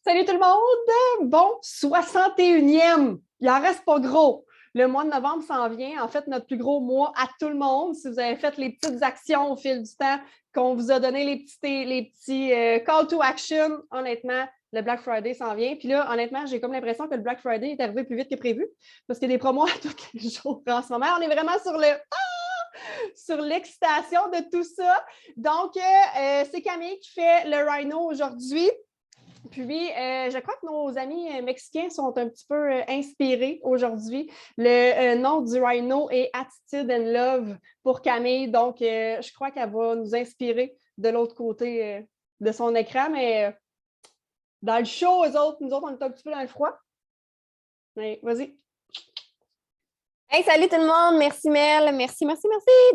Salut tout le monde! Bon, 61e. Il en reste pas gros. Le mois de novembre s'en vient. En fait, notre plus gros mois à tout le monde. Si vous avez fait les petites actions au fil du temps, qu'on vous a donné les petits call to action, honnêtement, le Black Friday s'en vient. Puis là, honnêtement, j'ai comme l'impression que le Black Friday est arrivé plus vite que prévu parce qu'il y a des promos à tous les jours en ce moment. On est vraiment sur l'excitation de tout ça. Donc, c'est Camille qui fait le Rhino aujourd'hui. Puis, je crois que nos amis mexicains sont un petit peu inspirés aujourd'hui. Le nom du Rhino est Attitude and Love pour Camille. Donc, je crois qu'elle va nous inspirer de l'autre côté de son écran. Mais dans le show, nous autres, on est un petit peu dans le froid. Mais vas-y. Hey, salut tout le monde! Merci Mel, merci.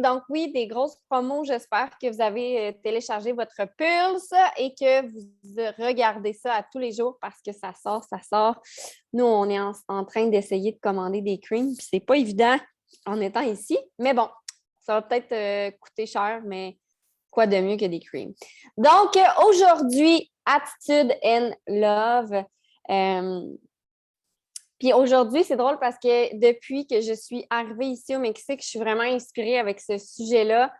Donc oui, des grosses promos. J'espère que vous avez téléchargé votre Pulse et que vous regardez ça à tous les jours parce que ça sort. Nous, on est en train d'essayer de commander des creams, puis c'est pas évident en étant ici. Mais bon, ça va peut-être coûter cher, mais quoi de mieux que des creams? Donc aujourd'hui, Attitude and Love. Puis aujourd'hui, c'est drôle parce que depuis que je suis arrivée ici au Mexique, je suis vraiment inspirée avec ce sujet-là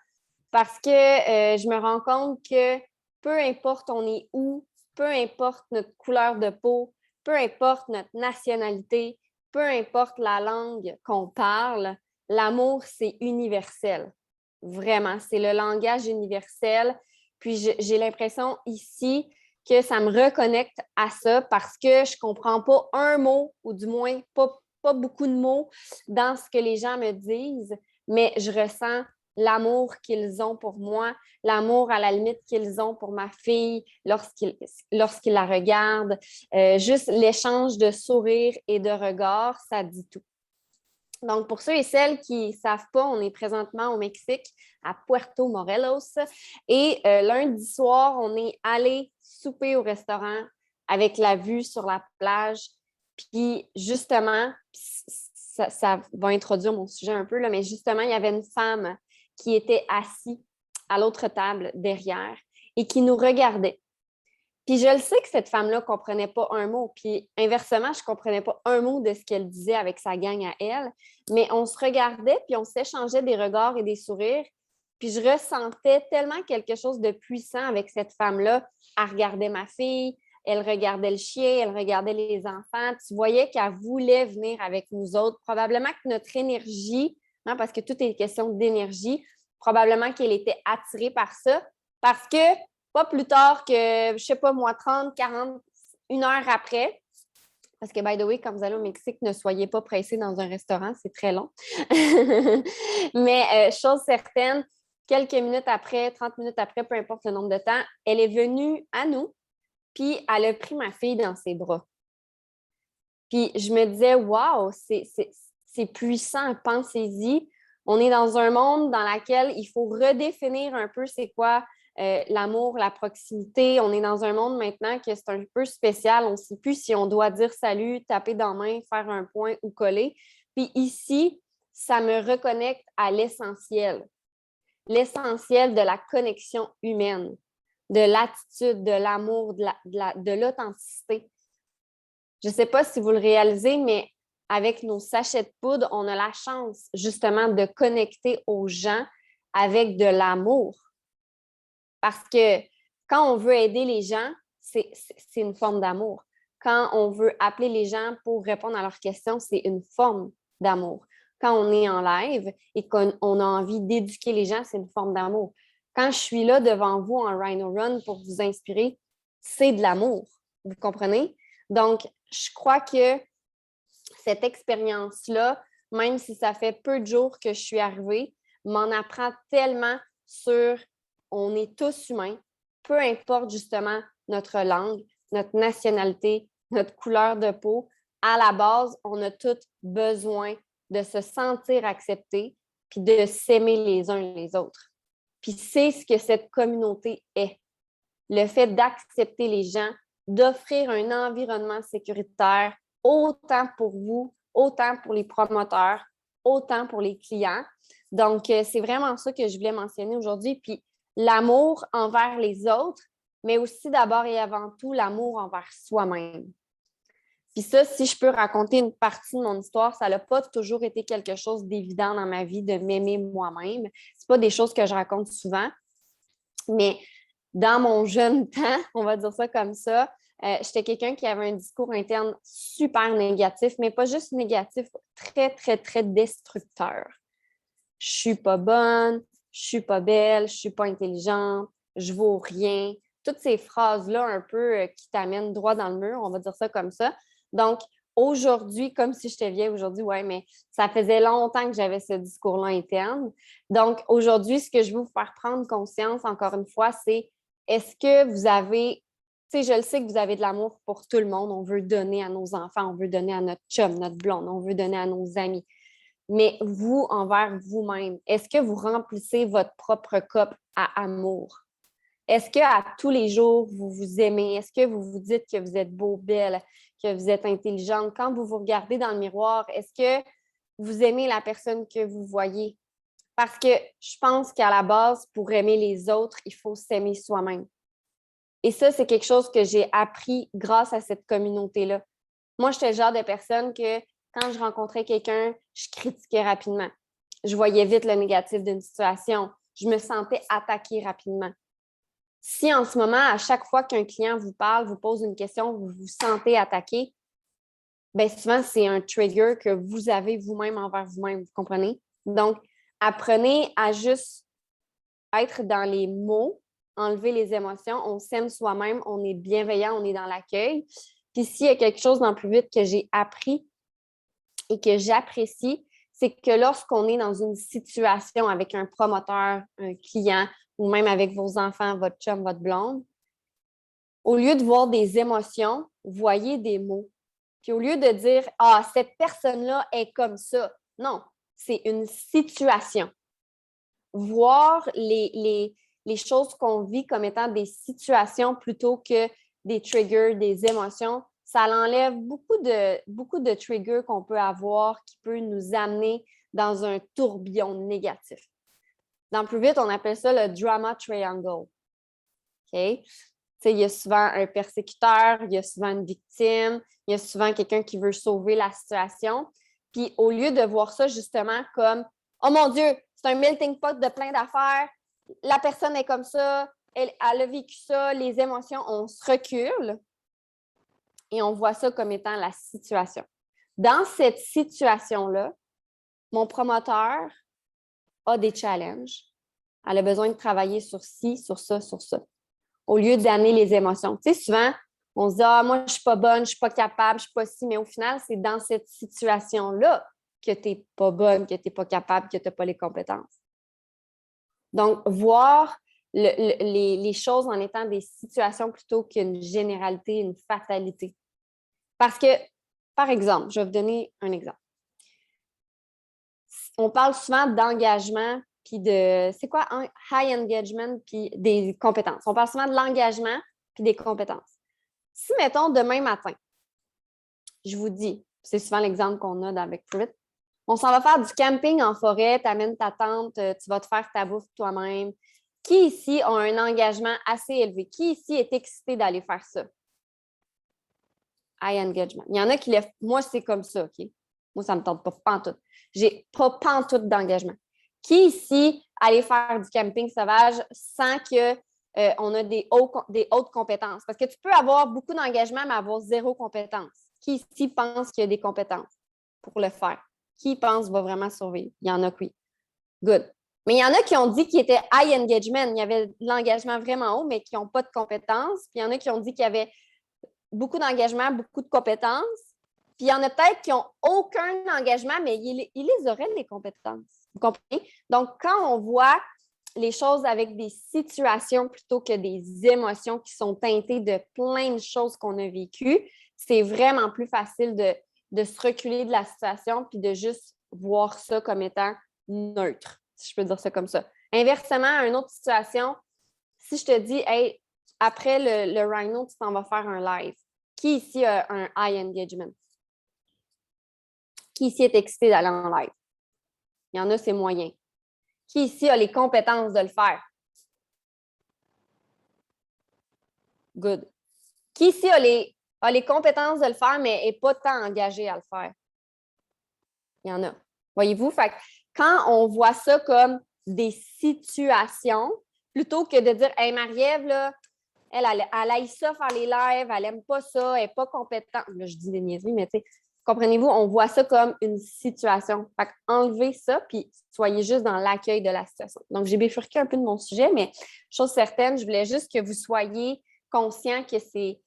parce que je me rends compte que peu importe on est où, peu importe notre couleur de peau, peu importe notre nationalité, peu importe la langue qu'on parle, l'amour, c'est universel. Vraiment, c'est le langage universel. Puis j'ai l'impression ici que ça me reconnecte à ça parce que je ne comprends pas un mot, ou du moins pas beaucoup de mots dans ce que les gens me disent, mais je ressens l'amour qu'ils ont pour moi, l'amour à la limite qu'ils ont pour ma fille lorsqu'ils la regardent. Juste l'échange de sourires et de regards, ça dit tout. Donc, pour ceux et celles qui ne savent pas, on est présentement au Mexique, à Puerto Morelos. Et lundi soir, on est allé souper au restaurant avec la vue sur la plage. Puis, justement, ça va introduire mon sujet un peu, là, mais justement, il y avait une femme qui était assise à l'autre table derrière et qui nous regardait. Puis je le sais que cette femme-là ne comprenait pas un mot. Puis inversement, je ne comprenais pas un mot de ce qu'elle disait avec sa gang à elle. Mais on se regardait, puis on s'échangeait des regards et des sourires. Puis je ressentais tellement quelque chose de puissant avec cette femme-là. Elle regardait ma fille, elle regardait le chien, elle regardait les enfants. Tu voyais qu'elle voulait venir avec nous autres. Probablement que notre énergie, parce que tout est question d'énergie, probablement qu'elle était attirée par ça. Parce que pas plus tard que, je ne sais pas moi, 30, 40, une heure après. Parce que, by the way, quand vous allez au Mexique, ne soyez pas pressés dans un restaurant, c'est très long. Mais chose certaine, quelques minutes après, 30 minutes après, peu importe le nombre de temps, elle est venue à nous, puis elle a pris ma fille dans ses bras. Puis je me disais, wow, c'est puissant, pensez-y. On est dans un monde dans lequel il faut redéfinir un peu c'est quoi l'amour, la proximité. On est dans un monde maintenant que c'est un peu spécial. On ne sait plus si on doit dire salut, taper dans la main, faire un point ou coller. Puis ici, ça me reconnecte à l'essentiel. L'essentiel de la connexion humaine, de l'attitude, de l'amour, de l'authenticité. Je ne sais pas si vous le réalisez, mais avec nos sachets de poudre, on a la chance justement de connecter aux gens avec de l'amour. Parce que quand on veut aider les gens, c'est une forme d'amour. Quand on veut appeler les gens pour répondre à leurs questions, c'est une forme d'amour. Quand on est en live et qu'on a envie d'éduquer les gens, c'est une forme d'amour. Quand je suis là devant vous en Rhino Run pour vous inspirer, c'est de l'amour. Vous comprenez? Donc, je crois que cette expérience-là, même si ça fait peu de jours que je suis arrivée, m'en apprend tellement sur on est tous humains, peu importe justement notre langue, notre nationalité, notre couleur de peau. À la base, on a tous besoin de se sentir acceptés puis de s'aimer les uns les autres. Puis c'est ce que cette communauté est. Le fait d'accepter les gens, d'offrir un environnement sécuritaire, autant pour vous, autant pour les promoteurs, autant pour les clients. Donc, c'est vraiment ça que je voulais mentionner aujourd'hui. Puis, l'amour envers les autres, mais aussi d'abord et avant tout l'amour envers soi-même. Puis ça, si je peux raconter une partie de mon histoire, ça n'a pas toujours été quelque chose d'évident dans ma vie de m'aimer moi-même. C'est pas des choses que je raconte souvent, mais dans mon jeune temps, on va dire ça comme ça, j'étais quelqu'un qui avait un discours interne super négatif, mais pas juste négatif, très, très, très destructeur. Je suis pas bonne, je suis pas belle, je suis pas intelligente, je vaux rien. Toutes ces phrases-là un peu qui t'amènent droit dans le mur, on va dire ça comme ça. Donc, aujourd'hui, comme si j'étais vieille aujourd'hui, ouais, mais ça faisait longtemps que j'avais ce discours-là interne. Donc, aujourd'hui, ce que je veux vous faire prendre conscience, encore une fois, c'est est-ce que vous avez, tu sais, je le sais que vous avez de l'amour pour tout le monde. On veut donner à nos enfants, on veut donner à notre chum, notre blonde, on veut donner à nos amis. Mais vous, envers vous-même, est-ce que vous remplissez votre propre cup à amour? Est-ce qu'à tous les jours, vous vous aimez? Est-ce que vous vous dites que vous êtes beau, belle, que vous êtes intelligente? Quand vous vous regardez dans le miroir, est-ce que vous aimez la personne que vous voyez? Parce que je pense qu'à la base, pour aimer les autres, il faut s'aimer soi-même. Et ça, c'est quelque chose que j'ai appris grâce à cette communauté-là. Moi, j'étais le genre de personne que quand je rencontrais quelqu'un, je critiquais rapidement. Je voyais vite le négatif d'une situation. Je me sentais attaquée rapidement. Si en ce moment, à chaque fois qu'un client vous parle, vous pose une question, vous vous sentez attaqué, bien souvent, c'est un trigger que vous avez vous-même envers vous-même, vous comprenez? Donc, apprenez à juste être dans les mots, enlever les émotions, on s'aime soi-même, on est bienveillant, on est dans l'accueil. Puis s'il y a quelque chose dans plus vite que j'ai appris et que j'apprécie, c'est que lorsqu'on est dans une situation avec un promoteur, un client ou même avec vos enfants, votre chum, votre blonde, au lieu de voir des émotions, voyez des mots. Puis au lieu de dire « Ah, cette personne-là est comme ça », non, c'est une situation. Voir les choses qu'on vit comme étant des situations plutôt que des triggers, des émotions, ça enlève beaucoup de triggers qu'on peut avoir qui peut nous amener dans un tourbillon négatif. Dans plus vite, on appelle ça le drama triangle. OK? Il y a souvent un persécuteur, il y a souvent une victime, il y a souvent quelqu'un qui veut sauver la situation. Puis au lieu de voir ça justement comme « Oh mon Dieu, c'est un melting pot de plein d'affaires, la personne est comme ça, elle a vécu ça, les émotions », on se recule et on voit ça comme étant la situation. Dans cette situation-là, mon promoteur a des challenges. Elle a besoin de travailler sur ci, sur ça, sur ça, au lieu d'amener les émotions. Tu sais, souvent, on se dit « Ah, moi, je ne suis pas bonne, je ne suis pas capable, je ne suis pas ci », mais au final, c'est dans cette situation-là que tu n'es pas bonne, que tu n'es pas capable, que tu n'as pas les compétences. Donc, voir les choses en étant des situations plutôt qu'une généralité, une fatalité. Parce que, par exemple, je vais vous donner un exemple. On parle souvent d'engagement puis de, c'est quoi un high engagement puis des compétences. On parle souvent de l'engagement puis des compétences. Si, mettons, demain matin, je vous dis, c'est souvent l'exemple qu'on a avec Pruitt, on s'en va faire du camping en forêt, tu amènes ta tente, tu vas te faire ta bouffe toi-même. Qui ici a un engagement assez élevé? Qui ici est excité d'aller faire ça? High engagement. Il y en a qui lèvent. Moi, c'est comme ça, OK? Moi, ça ne me tente pas pantoute. J'ai pas pantoute d'engagement. Qui ici aller faire du camping sauvage sans que on a des hautes compétences? Parce que tu peux avoir beaucoup d'engagement, mais avoir zéro compétence. Qui ici pense qu'il y a des compétences pour le faire? Qui pense va vraiment survivre? Il y en a qui oui. Good. Mais il y en a qui ont dit qu'ils étaient high engagement. Il y avait de l'engagement vraiment haut, mais qui n'ont pas de compétences. Puis il y en a qui ont dit qu'il y avait beaucoup d'engagement, beaucoup de compétences. Puis il y en a peut-être qui n'ont aucun engagement, mais ils les auraient, les compétences. Vous comprenez? Donc, quand on voit les choses avec des situations plutôt que des émotions qui sont teintées de plein de choses qu'on a vécues, c'est vraiment plus facile de se reculer de la situation puis de juste voir ça comme étant neutre, si je peux dire ça comme ça. Inversement, une autre situation, si je te dis, hey, après le Rhino, tu t'en vas faire un live. Qui ici a un high engagement? Qui ici est excité d'aller en live? Il y en a, c'est moyen. Qui ici a les compétences de le faire? Good. Qui ici a les compétences de le faire, mais n'est pas tant engagé à le faire? Il y en a. Voyez-vous? Fait que quand on voit ça comme des situations, plutôt que de dire « Hey, Marie-Ève, là, elle aille ça faire les lives, elle n'aime pas ça, elle n'est pas compétente. » Là, je dis des niaiseries, mais tu sais, comprenez-vous, on voit ça comme une situation. Fait enlevez ça, puis soyez juste dans l'accueil de la situation. Donc, j'ai bifurqué un peu de mon sujet, mais chose certaine, je voulais juste que vous soyez conscients que c'est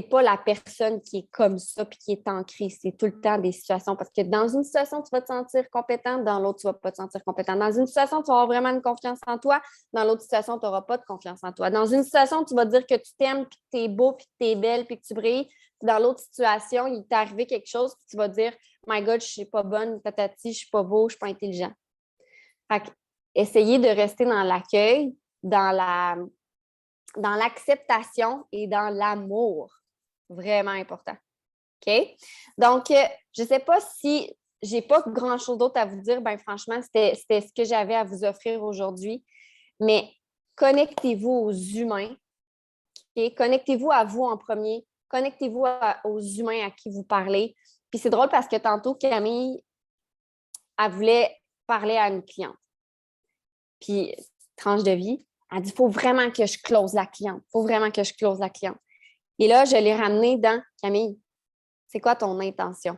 pas la personne qui est comme ça puis qui est ancrée. C'est tout le temps des situations. Parce que dans une situation, tu vas te sentir compétente, dans l'autre, tu ne vas pas te sentir compétente. Dans une situation, tu vas avoir vraiment une confiance en toi. Dans l'autre situation, tu n'auras pas de confiance en toi. Dans une situation, tu vas dire que tu t'aimes, puis que tu es beau, puis que tu es belle, puis que tu brilles. Puis dans l'autre situation, il t'est arrivé quelque chose, puis tu vas dire « My God, je ne suis pas bonne, tatati, je ne suis pas beau, je ne suis pas intelligent. » Fait que, essayez de rester dans l'accueil, dans l'acceptation et dans l'amour. Vraiment important. OK? Donc, je ne sais pas si je n'ai pas grand-chose d'autre à vous dire. Bien, franchement, c'était ce que j'avais à vous offrir aujourd'hui. Mais connectez-vous aux humains. Okay? Connectez-vous à vous en premier. Connectez-vous aux humains à qui vous parlez. Puis c'est drôle parce que tantôt, Camille, elle voulait parler à une cliente. Puis, tranche de vie, elle dit, il faut vraiment que je close la cliente. Il faut vraiment que je close la cliente. Et là, je l'ai ramenée dans Camille. C'est quoi ton intention?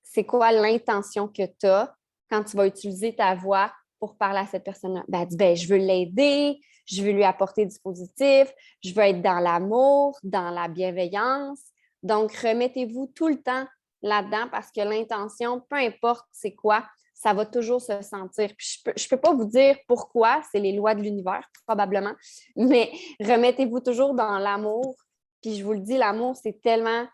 C'est quoi l'intention que tu as quand tu vas utiliser ta voix pour parler à cette personne-là? Ben, elle dit, ben, je veux l'aider, je veux lui apporter du positif, je veux être dans l'amour, dans la bienveillance. Donc, remettez-vous tout le temps là-dedans parce que l'intention, peu importe c'est quoi, ça va toujours se sentir. Puis je peux pas vous dire pourquoi, c'est les lois de l'univers, probablement, mais remettez-vous toujours dans l'amour. Puis je vous le dis, l'amour, c'est tellement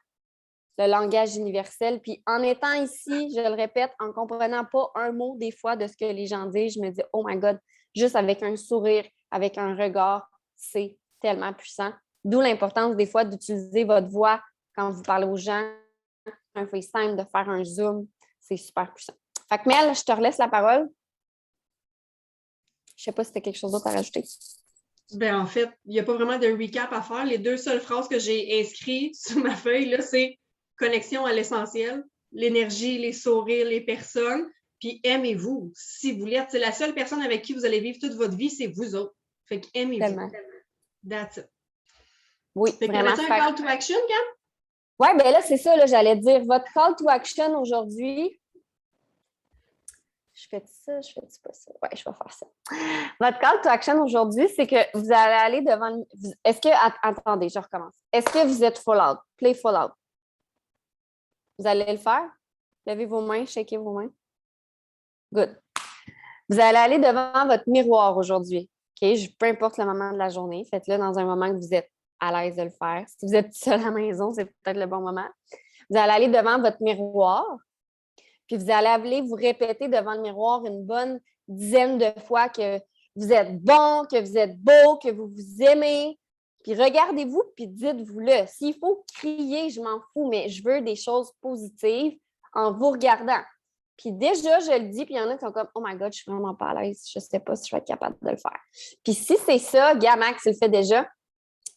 le langage universel. Puis en étant ici, je le répète, en comprenant pas un mot des fois de ce que les gens disent, je me dis, oh my God, juste avec un sourire, avec un regard, c'est tellement puissant. D'où l'importance des fois d'utiliser votre voix quand vous parlez aux gens, un FaceTime, de faire un Zoom, c'est super puissant. Fait que Mel, je te relaisse la parole. Je ne sais pas si tu as quelque chose d'autre à rajouter. Ben, en fait, il n'y a pas vraiment de recap à faire. Les 2 seules phrases que j'ai inscrites sur ma feuille, là, c'est connexion à l'essentiel, l'énergie, les sourires, les personnes, puis aimez-vous. Si vous l'êtes, c'est la seule personne avec qui vous allez vivre toute votre vie, c'est vous autres. Fait que aimez-vous. Tellement. That's it. Oui, fait que vraiment. Tu un call to action, Cam? Oui, bien là, c'est ça, là, j'allais dire. Votre call to action aujourd'hui, je fais ça, je fais pas ça. Oui, je vais faire ça. Votre call to action aujourd'hui, c'est que vous allez aller devant... Est-ce que... Attendez, je recommence. Est-ce que vous êtes full out? Play full out. Vous allez le faire? Levez vos mains, shakez vos mains. Good. Vous allez aller devant votre miroir aujourd'hui. OK? Peu importe le moment de la journée, faites-le dans un moment que vous êtes à l'aise de le faire. Si vous êtes seul à la maison, c'est peut-être le bon moment. Vous allez aller devant votre miroir. Puis vous allez aller vous répéter devant le miroir une bonne dizaine de fois que vous êtes bon, que vous êtes beau, que vous vous aimez. Puis regardez-vous, puis dites-vous-le. S'il faut crier, je m'en fous, mais je veux des choses positives en vous regardant. Puis déjà, je le dis, puis il y en a qui sont comme « Oh my God, je suis vraiment pas à l'aise, je ne sais pas si je vais être capable de le faire. » Puis si c'est ça, Max, il le fait déjà.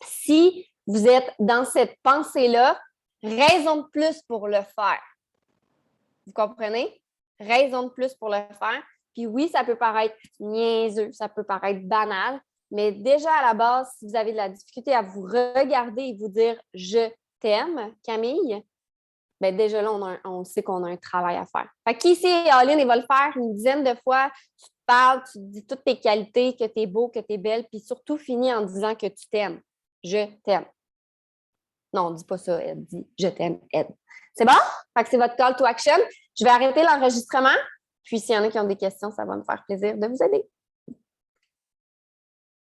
Si vous êtes dans cette pensée-là, raison de plus pour le faire. Vous comprenez? Raison de plus pour le faire. Puis oui, ça peut paraître niaiseux, ça peut paraître banal, mais déjà à la base, si vous avez de la difficulté à vous regarder et vous dire « Je t'aime, Camille », bien déjà là, on sait qu'on a un travail à faire. Fait qu'ici, Aline, il va le faire une dizaine de fois. Tu te parles, tu te dis toutes tes qualités, que tu es beau, que tu es belle, puis surtout finis en disant que tu t'aimes. Je t'aime. Non, on ne dit pas ça, Ed. Dit je t'aime, Ed. C'est bon? Fait que c'est votre call to action. Je vais arrêter l'enregistrement. Puis s'il y en a qui ont des questions, ça va me faire plaisir de vous aider.